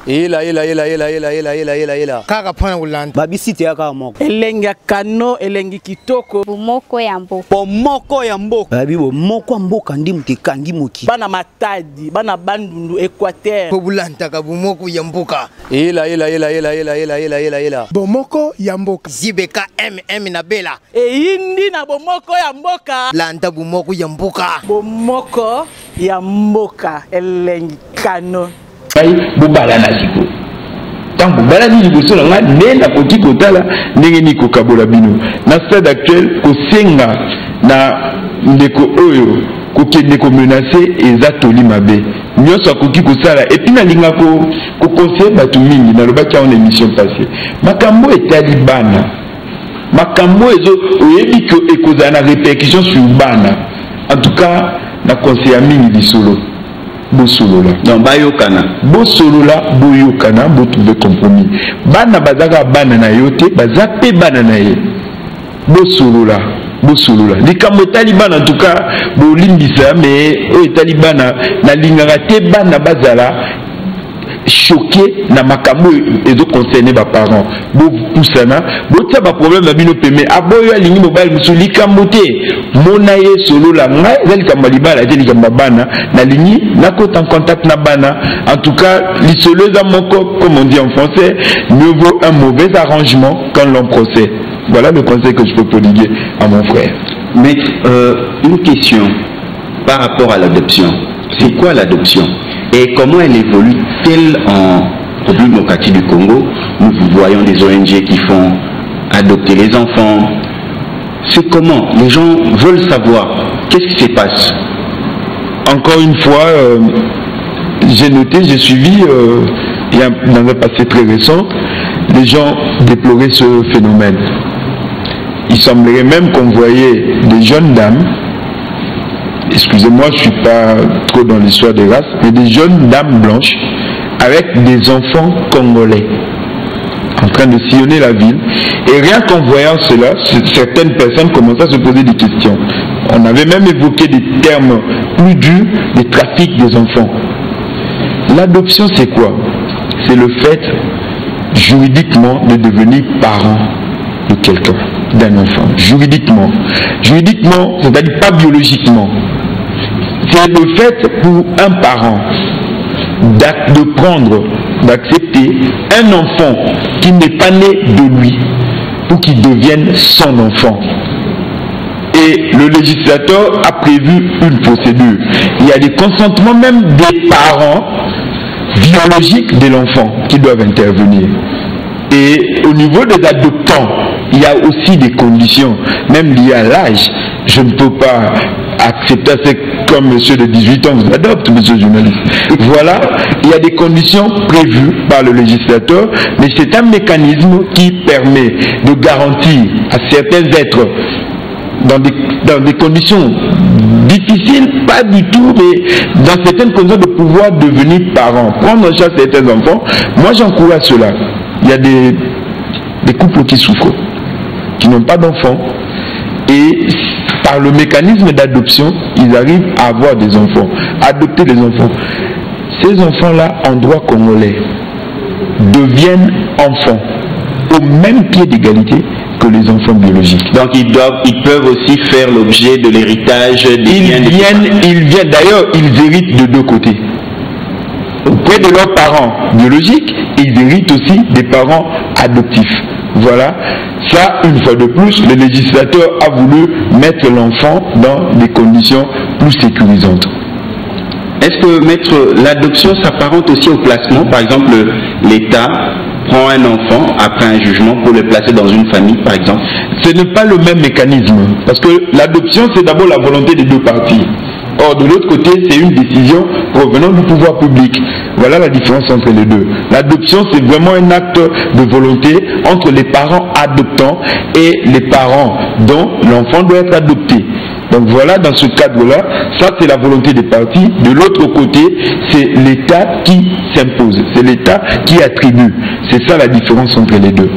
Ela. Kaka pana ulanda. Babisite ya kaka moko. Elengi kano, elengi kitoko. Bomoko ya mboka. Bomoko ya mboka. Babi bomoko ya mboka ndi mukekangi moki. Bana matadi, bana bandundu Équateur. Pobulanta ka bomoko ya mboka. Ela. Bomoko ya mboka. Zibeka MM na bela. Indi na bomoko ya mboka. Landa bomoko ya mboka. Bomoko ya mboka. Elengi kano. Bobala na siko tango bala ni liboso nga nenda koti kotala ndenge ni kokabola bino na stade actuel kosenga na ndeko oyo kokende ko menacer eza toli mabe nyonso akoki kosala et puis na linga ko conseiller batu mingi na lobaki en émission passée makambo etali bana makambo ezo oyebi ko ekozala na répercussion sur bana en tout cas na conseiller mingi bisolo Bosolola. Non, bayokana. Bosolola, boyokana, bo trouver compromis. Bana bazaka bana na yote, bazape bana na ye. Bosolola. Likambo taliban en tout cas, bo limbisa, mais o taliban na lingara te bana bazala choqué na makambo ezo concerné ba parents. Bo poussana, bo tia ba problème na bino peme. Aboyo alingi mobile musuli kambote. Monaye solo la ngai zali kamba libala zali kamba bana na lingi nakota en contact na bana en tout cas l'isoleza moko comme on dit en français mieux vaut un mauvais arrangement qu'un long procès. Voilà le conseil que je peux prodiguer à mon frère. Maître, une question par rapport à l'adoption. C'est quoi l'adoption et comment elle évolue-t-elle en République démocratique du Congo? Nous voyons des ONG qui font adopter les enfants. C'est comment? Les gens veulent savoir. Qu'est-ce qui se passe? Encore une fois, j'ai noté, j'ai suivi, dans un passé très récent, les gens déploraient ce phénomène. Il semblerait même qu'on voyait des jeunes dames, excusez-moi, je ne suis pas trop dans l'histoire des races, mais des jeunes dames blanches avec des enfants congolais en train de sillonner la ville. Et rien qu'en voyant cela, certaines personnes commençaient à se poser des questions. On avait même évoqué des termes plus durs, des trafics des enfants. L'adoption, c'est quoi? C'est le fait, juridiquement, de devenir parent de quelqu'un, d'un enfant. Juridiquement. Juridiquement, c'est-à-dire pas biologiquement. C'est le fait pour un parent de prendre, d'accepter un enfant qui n'est pas né de lui pour qu'il devienne son enfant. Et le législateur a prévu une procédure. Il y a des consentements même des parents biologiques de l'enfant qui doivent intervenir. Et au niveau des adoptants, il y a aussi des conditions, même liées à l'âge. Je ne peux pas accepter comme monsieur de 18 ans vous adopte, monsieur le journaliste. Voilà, il y a des conditions prévues par le législateur, mais c'est un mécanisme qui permet de garantir à certains êtres dans des conditions difficiles, pas du tout, mais dans certaines conditions de pouvoir devenir parent, prendre en charge certains enfants. Moi j'encourage cela. Il y a des couples qui souffrent, qui n'ont pas d'enfants, et par le mécanisme d'adoption, ils arrivent à avoir des enfants, adopter des enfants. Ces enfants-là, en droit congolais, deviennent enfants, au même pied d'égalité que les enfants biologiques. Donc ils peuvent aussi faire l'objet de l'héritage des ils viennent, d'ailleurs, ils héritent de deux côtés. Auprès de leurs parents biologiques, ils héritent aussi des parents adoptifs. Voilà, ça, une fois de plus, le législateur a voulu mettre l'enfant dans des conditions plus sécurisantes. Est-ce que mettre l'adoption s'apparente aussi au placement? Par exemple, l'État prend un enfant après un jugement pour le placer dans une famille, par exemple. Ce n'est pas le même mécanisme, parce que l'adoption, c'est d'abord la volonté des deux parties. Or, de l'autre côté, c'est une décision provenant du pouvoir public. Voilà la différence entre les deux. L'adoption, c'est vraiment un acte de volonté entre les parents adoptants et les parents dont l'enfant doit être adopté. Donc voilà, dans ce cadre-là, ça c'est la volonté des parties. De l'autre côté, c'est l'État qui s'impose, c'est l'État qui attribue. C'est ça la différence entre les deux.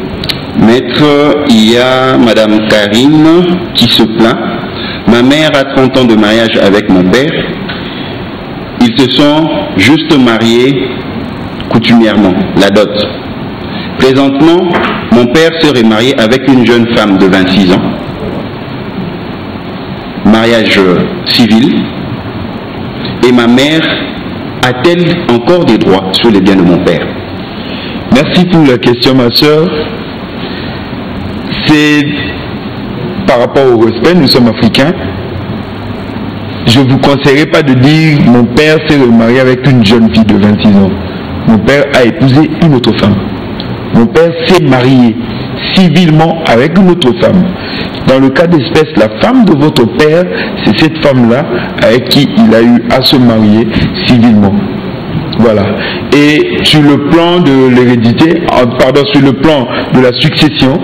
Maître, il y a Madame Karine qui se plaint. Ma mère a 30 ans de mariage avec mon père. Ils se sont juste mariés coutumièrement, la dot. Présentement, mon père serait marié avec une jeune femme de 26 ans. Mariage civil. Et ma mère a-t-elle encore des droits sur les biens de mon père? Merci pour la question, ma soeur. C'est par rapport au respect, nous sommes africains. Je ne vous conseillerais pas de dire mon père s'est remarié avec une jeune fille de 26 ans. Mon père a épousé une autre femme. Mon père s'est marié civilement avec une autre femme. Dans le cas d'espèce, la femme de votre père, c'est cette femme-là avec qui il a eu à se marier civilement. Voilà. Et sur le plan de l'hérédité, pardon, sur le plan de la succession,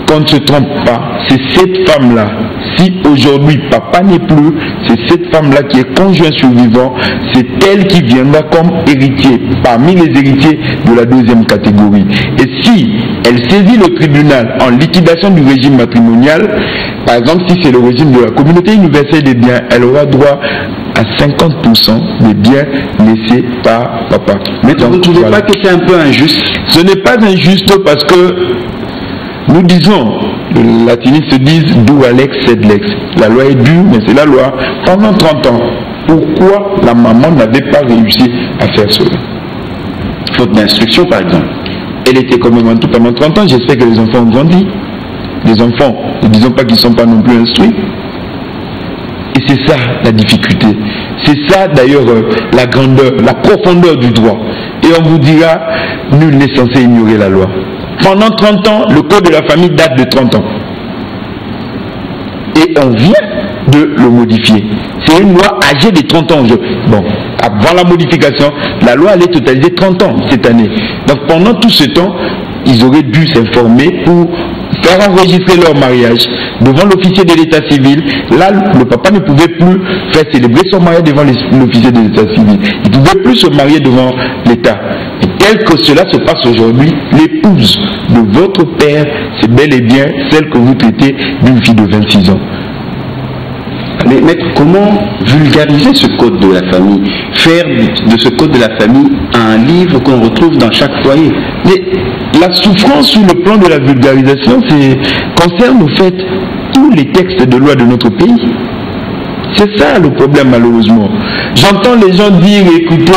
qu'on ne se trompe pas, c'est cette femme-là. Si aujourd'hui papa n'est plus, c'est cette femme-là qui est conjoint survivant, c'est elle qui viendra comme héritier, parmi les héritiers de la deuxième catégorie. Et si elle saisit le tribunal en liquidation du régime matrimonial, par exemple si c'est le régime de la communauté universelle des biens, elle aura droit à 50% des biens laissés par papa. Mais vous ne trouvez pas que c'est un peu injuste? Ce n'est pas injuste parce que nous disons, les latinistes disent d'où Alex, c'est Lex. La loi est dure, mais c'est la loi. Pendant 30 ans, pourquoi la maman n'avait pas réussi à faire cela? Faute d'instruction, par exemple. Elle était quand même en tout pendant 30 ans. J'espère que les enfants ont grandi. Les enfants, ne disons pas qu'ils ne sont pas non plus instruits. Et c'est ça la difficulté. C'est ça d'ailleurs la grandeur, la profondeur du droit. Et on vous dira, nul n'est censé ignorer la loi. Pendant 30 ans, le code de la famille date de 30 ans. Et on vient de le modifier. C'est une loi âgée de 30 ans. Bon, avant la modification, la loi allait totaliser 30 ans cette année. Donc pendant tout ce temps, ils auraient dû s'informer pour faire enregistrer leur mariage devant l'officier de l'état civil. Là, le papa ne pouvait plus faire célébrer son mariage devant l'officier de l'état civil. Il ne pouvait plus se marier devant l'état. Et tel que cela se passe aujourd'hui, l'épouse de votre père, c'est bel et bien celle que vous traitez d'une fille de 26 ans. Mais maître, comment vulgariser ce code de la famille? Faire de ce code de la famille un livre qu'on retrouve dans chaque foyer? Mais la souffrance sur le plan de la vulgarisation concerne au fait tous les textes de loi de notre pays. C'est ça le problème malheureusement. J'entends les gens dire, écoutez,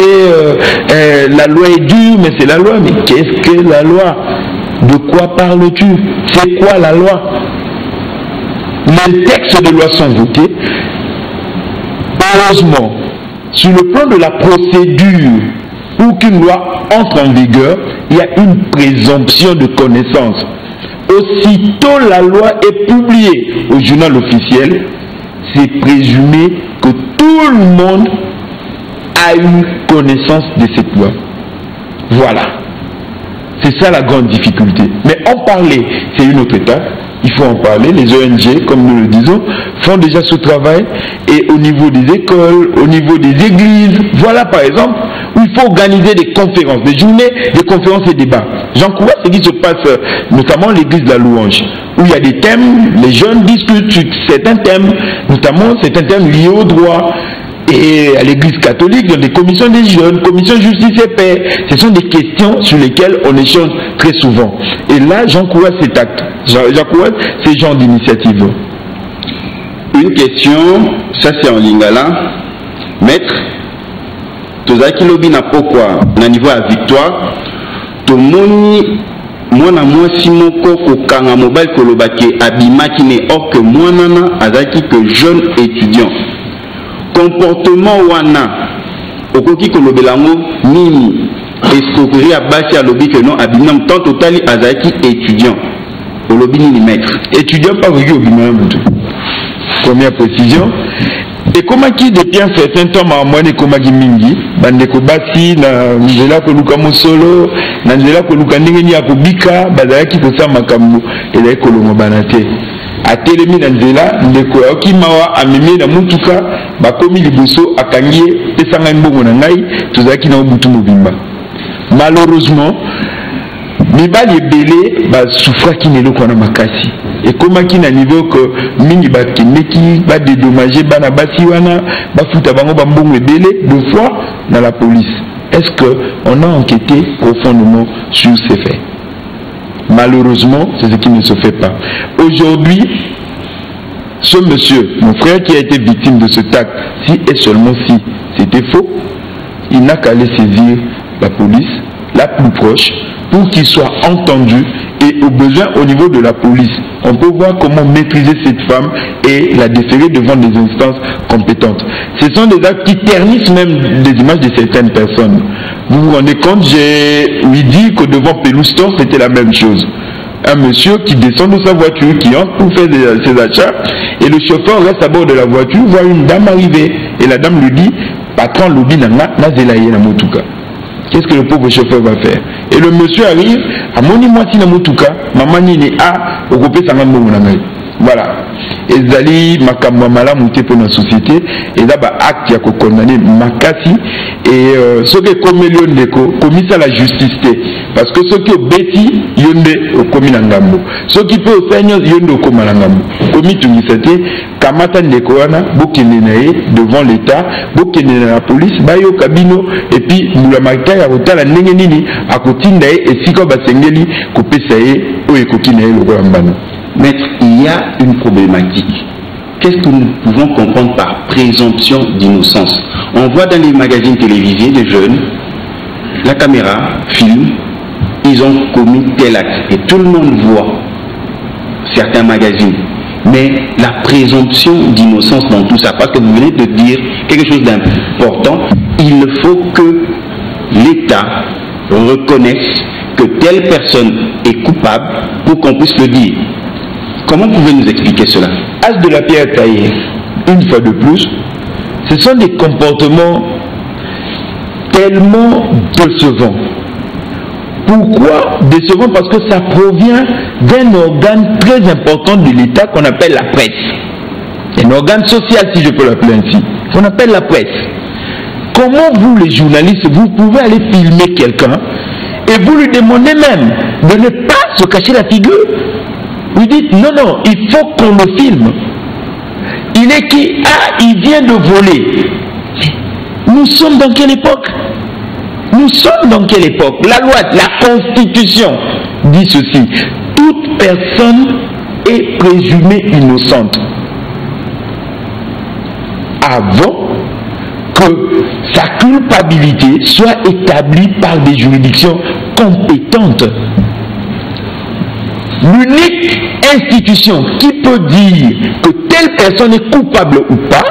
la loi est dure, mais c'est la loi. Mais qu'est-ce que la loi? De quoi parles-tu? C'est quoi la loi? Les textes de loi sont votés. Heureusement, sur le plan de la procédure, pour qu'une loi entre en vigueur, il y a une présomption de connaissance. Aussitôt la loi est publiée au journal officiel, c'est présumé que tout le monde a eu connaissance de cette loi. Voilà. C'est ça la grande difficulté. Mais en parler, c'est une autre étape. Il faut en parler. Les ONG, comme nous le disons, font déjà ce travail. Et au niveau des écoles, au niveau des églises, voilà par exemple, où il faut organiser des conférences, des journées de conférences et débats. J'encourage ce qui se passe, notamment l'église de la louange, où il y a des thèmes, les jeunes discutent sur certains thèmes, notamment certains thèmes liés au droit. Et à l'église catholique, dans des commissions des jeunes, commissions justice et paix, ce sont des questions sur lesquelles on échange très souvent. Et là, j'encourage cet acte, j'encourage ces genres d'initiatives. Une question, ça c'est en lingala. Maître, tozaki lobi na pokwa na niveau à victoire, tomoni mwana mwasi moko kokanga mobile kolobaki abimaki ne or que mwanana azaki que jeune étudiant. Comportement wana okoki kolobelango nini? Escroquerie à basi alobi que non abinam tant totali azaki étudiant. Olobi nini maître? Étudiant pas voulu obinam tout. Première précision. Et comment qui depuis un certain temps ma moine comme mingi bandeko basi na nzela ko luka mosolo na nzela ko luka ndenge ya kubika bazaki ko sa makambo et ko longo banate. Atelemi na nzela ndeko okimawa amemi na mutuka bakomi liboso akangie pesanga mbongo na ngai tozaki na obutu mobimba. Malheureusement mibali ebele ba souffra ki neloko na makasi ekomaki na niveau que mingi bakendeki badédommager bana basi wana bafuta bango bambongo ebele deux fois na la police. Est-ce qu'on a enquêté profondément sur ces faits? Malheureusement, c'est ce qui ne se fait pas. Aujourd'hui, ce monsieur, mon frère qui a été victime de ce acte, si et seulement si c'était faux, il n'a qu'à aller saisir la police la plus proche pour qu'il soit entendu, et au besoin au niveau de la police, on peut voir comment maîtriser cette femme et la déférer devant des instances compétentes. Ce sont des actes qui ternissent même des images de certaines personnes. Vous vous rendez compte, j'ai lui dit que devant Peloustor, c'était la même chose. Un monsieur qui descend de sa voiture, qui entre pour faire ses achats, et le chauffeur reste à bord de la voiture, voit une dame arriver, et la dame lui dit, patron lobi nanga na zelaye na motuka. Qu'est-ce que le pauvre chauffeur va faire? Et le monsieur arrive, à moni moiti na motuka, maman ni a occupé sa maman monangai. Voilà. Et Zali makamwa malamu te pour la société, et là bah acte ya ko condamner makasi, et ce qui est comme commis à la justice, parce que ceux qui ont bêti yonde au commis nangambo, ceux qui peuvent faire yonde au commis nangambo, commis tout nisate, kamata ndekoana, bokene nae devant l'État, bokene na la police, bayo kabino, et puis moulamaka ya rota la ndenge nini akotinda et siko basengeli kopesa ye o ekokina ye lokolambana. Maître, il y a une problématique. Qu'est-ce que nous pouvons comprendre par présomption d'innocence? On voit dans les magazines télévisés des jeunes, la caméra filme, ils ont commis tel acte. Et tout le monde voit certains magazines. Mais la présomption d'innocence dans tout ça, parce que vous venez de dire quelque chose d'important, il faut que l'État reconnaisse que telle personne est coupable pour qu'on puisse le dire. Comment pouvez-vous nous expliquer cela? As de la pierre taillée, une fois de plus, ce sont des comportements tellement décevants. Pourquoi décevants? Parce que ça provient d'un organe très important de l'État qu'on appelle la presse. Un organe social, si je peux l'appeler ainsi, qu'on appelle la presse. Comment vous, les journalistes, vous pouvez aller filmer quelqu'un et vous lui demandez même de ne pas se cacher la figure? Vous dites non, non, il faut qu'on le filme. Il est qui? Ah, il vient de voler. Nous sommes dans quelle époque? Nous sommes dans quelle époque? La loi, la Constitution dit ceci. Toute personne est présumée innocente avant que sa culpabilité soit établie par des juridictions compétentes. L'unique institution qui peut dire que telle personne est coupable ou pas,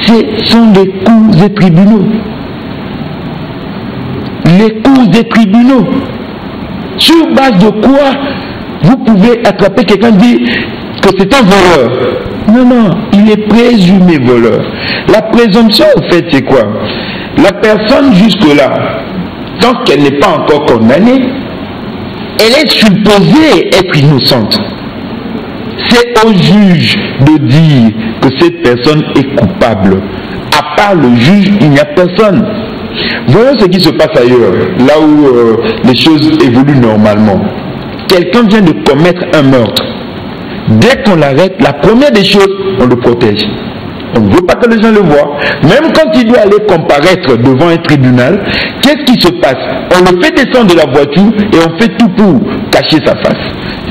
ce sont les cours et tribunaux. Les cours des tribunaux. Sur base de quoi vous pouvez attraper quelqu'un et dire que c'est un voleur? Non, non, il est présumé voleur. La présomption, en fait, c'est quoi? La personne jusque-là, tant qu'elle n'est pas encore condamnée, elle est supposée être innocente. C'est au juge de dire que cette personne est coupable. À part le juge, il n'y a personne. Voyons ce qui se passe ailleurs, là où les choses évoluent normalement. Quelqu'un vient de commettre un meurtre. Dès qu'on l'arrête, la première des choses, on le protège. On ne veut pas que les gens le voient. Même quand il doit aller comparaître devant un tribunal, qu'est-ce qui se passe? On le fait descendre de la voiture et on fait tout pour cacher sa face.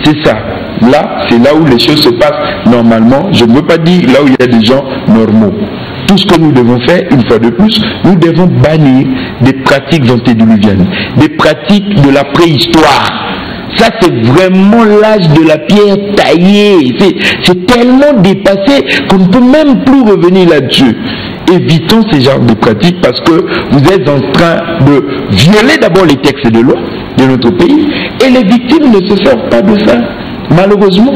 C'est ça. Là, c'est là où les choses se passent normalement. Je ne veux pas dire là où il y a des gens normaux. Tout ce que nous devons faire, une fois de plus, nous devons bannir des pratiques antédiluviennes, des pratiques de la préhistoire. Ça, c'est vraiment l'âge de la pierre taillée. C'est tellement dépassé qu'on ne peut même plus revenir là-dessus. Évitons ces genres de pratiques parce que vous êtes en train de violer d'abord les textes de loi de notre pays et les victimes ne se servent pas de ça, malheureusement.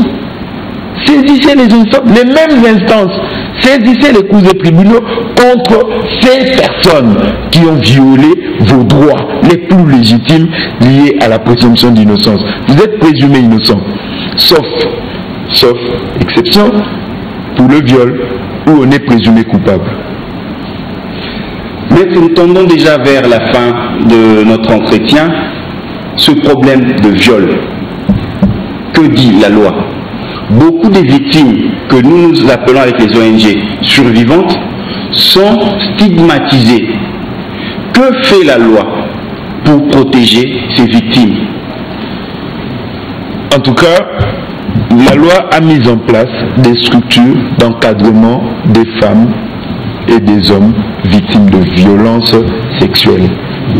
Saisissez les mêmes instances, saisissez les cours et tribunaux contre ces personnes qui ont violé vos droits les plus légitimes liés à la présomption d'innocence. Vous êtes présumé innocent, sauf exception pour le viol où on est présumé coupable. Mais nous tendons déjà vers la fin de notre entretien. Ce problème de viol, que dit la loi? Beaucoup des victimes que nous appelons avec les ONG survivantes sont stigmatisées. Que fait la loi pour protéger ces victimes? En tout cas, la loi a mis en place des structures d'encadrement des femmes et des hommes victimes de violences sexuelles.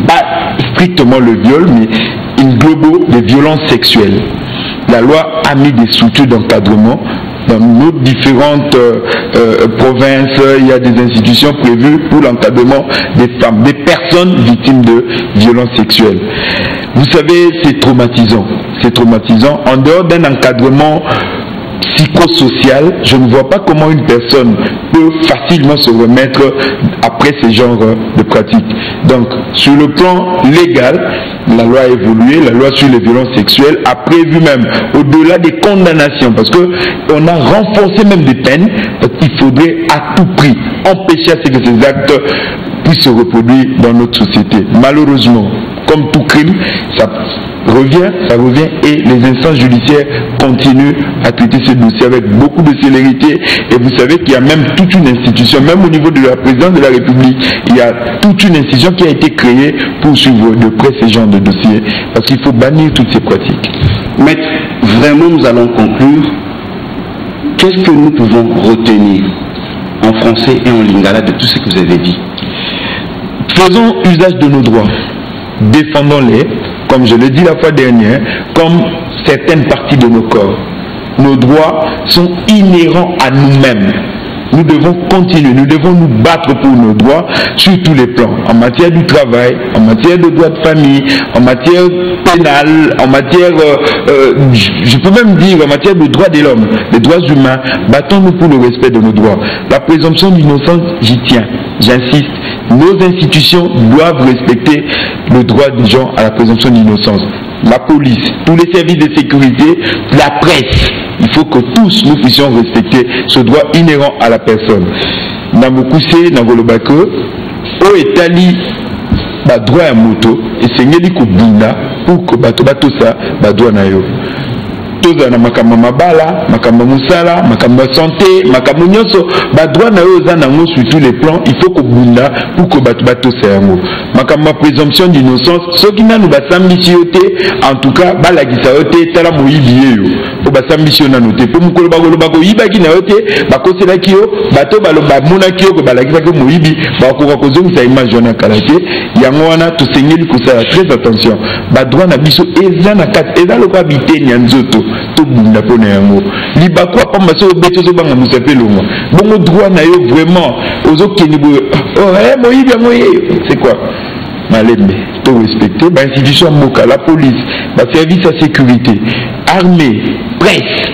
Pas strictement le viol, mais une globaux des violences sexuelles. La loi a mis des structures d'encadrement dans nos différentes provinces. Il y a des institutions prévues pour l'encadrement des femmes, des personnes victimes de violences sexuelles. Vous savez, c'est traumatisant. C'est traumatisant. En dehors d'un encadrement psychosocial, je ne vois pas comment une personne peut facilement se remettre après ce genre de pratiques. Donc, sur le plan légal, la loi a évolué, la loi sur les violences sexuelles a prévu même, au-delà des condamnations, parce qu'on a renforcé même des peines, parce qu'il faudrait à tout prix empêcher à ce que ces actes puissent se reproduire dans notre société. Malheureusement, comme tout crime, ça revient et les instances judiciaires continuent à traiter ce dossier avec beaucoup de célérité. Et vous savez qu'il y a même toute une institution, même au niveau de la présidence de la République, il y a toute une institution qui a été créée pour suivre de près ce genre de dossier, parce qu'il faut bannir toutes ces pratiques. Maître, vraiment nous allons conclure. Qu'est-ce que nous pouvons retenir en français et en lingala de tout ce que vous avez dit? Faisons usage de nos droits, défendons-les, comme je l'ai dit la fois dernière, comme certaines parties de nos corps. Nos droits sont inhérents à nous-mêmes. Nous devons continuer, nous devons nous battre pour nos droits sur tous les plans, en matière du travail, en matière de droits de famille, en matière pénale, en matière, je peux même dire en matière de droits de l'homme, des droits humains. Battons-nous pour le respect de nos droits. La présomption d'innocence, j'y tiens, j'insiste. Nos institutions doivent respecter le droit des gens à la présomption d'innocence. La police, tous les services de sécurité, la presse. Il faut que tous nous puissions respecter ce droit inhérent à la personne. Namokuse, Nangolobake, au Etali, droit à moto, et c'est ngeli kubina pour que bato ça, droit na yo. Toza na makamba mabala, makamba musala, makamba santé, makamba nyonso, droit na yo za nango sur tous les plans, il faut que bunda pour que bato ça yango. Makamba présomption d'innocence, ce qui n'a nous basambishi yote, en tout cas, balagisa yote, tala moyibi yo. Pour basambishi na note, pour mukolo bagolo yibaki na yote, bakosela kiyo, bato baloba mona kiyo ko balagisa ko moyibi, bakoka kozongisa image na kalate, yango wana to sengeli kusala très attention. Droit na biso eza na kat, eza lokwa biteni ya nzoto. To bunda pona yango libako apamba so beto so banga musapelongo bongo droit na yo vraiment ozo kenibo moyibi yango c'est quoi malembe to respecter ba institution mboka, la police, ba service à sécurité, armée, presse,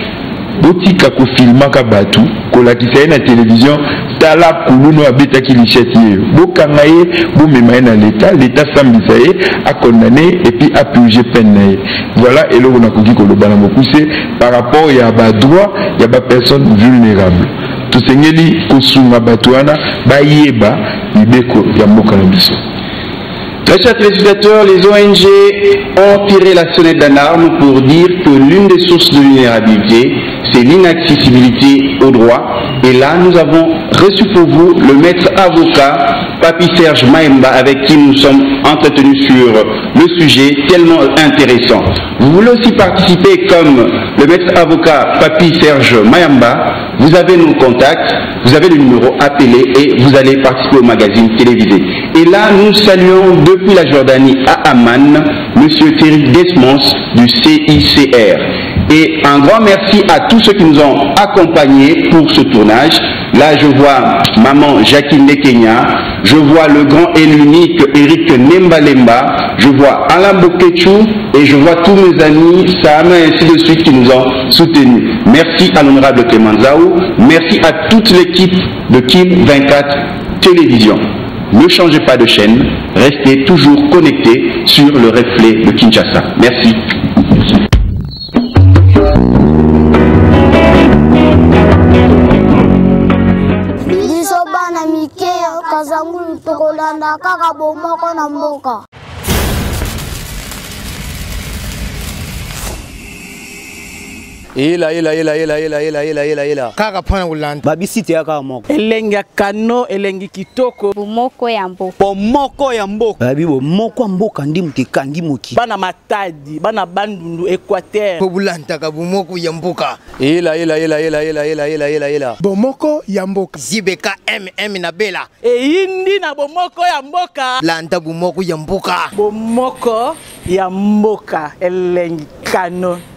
botika ko filmaka batu kolakisa na télévision tala kuluno abetaki lichette ye bokanga ye bomema na l'état sambisa ye a condamné et puis a purgé peine na ye. Voilà et là on a koki koloba na mokuse par rapport ya ba droit ya ba personne vulnérable. To sengeli kosunga batuana ba yeba libeko ya mboka na biso. Très chers téléspectateurs, les ONG ont tiré la sonnette d'alarme pour dire que l'une des sources de vulnérabilité, c'est l'inaccessibilité aux droits. Et là, nous avons reçu pour vous le maître avocat Papi Serge Mayamba, avec qui nous sommes entretenus sur le sujet tellement intéressant. Vous voulez aussi participer comme le maître avocat Papi Serge Mayamba? Vous avez nos contacts, vous avez le numéro, appelé et vous allez participer au magazine télévisé. Et là, nous saluons depuis la Jordanie à Amman, M. Thierry Desmons du CICR. Et un grand merci à tous ceux qui nous ont accompagnés pour ce tournage. Là, je vois maman Jacqueline de Kenya, je vois le grand et l'unique Eric Nembalemba, je vois Alain Boketchou et je vois tous mes amis Sam et ainsi de suite qui nous ont soutenus. Merci à l'honorable Clément Zaou, merci à toute l'équipe de Kim 24 Télévision. Ne changez pas de chaîne, restez toujours connectés sur le reflet de Kinshasa. Merci. Kazangulu tokolanda kaka bomoko na mboka. ela kaka mpona kolanda babisite ya kaka moko elengi ya kano elengi kitoko bomoko ya mboka bomoko ya mboka babi bomoko ya mboka ndi mutu ekangi moki bana matadi bana bandundu Équateur mpo bolandaka bomoko ya mboka ela bomoko ya mboka zibeka mm na bela eyindi na bomoko ya mboka landa bomoko ya mboka bomoko ya mboka elengi kano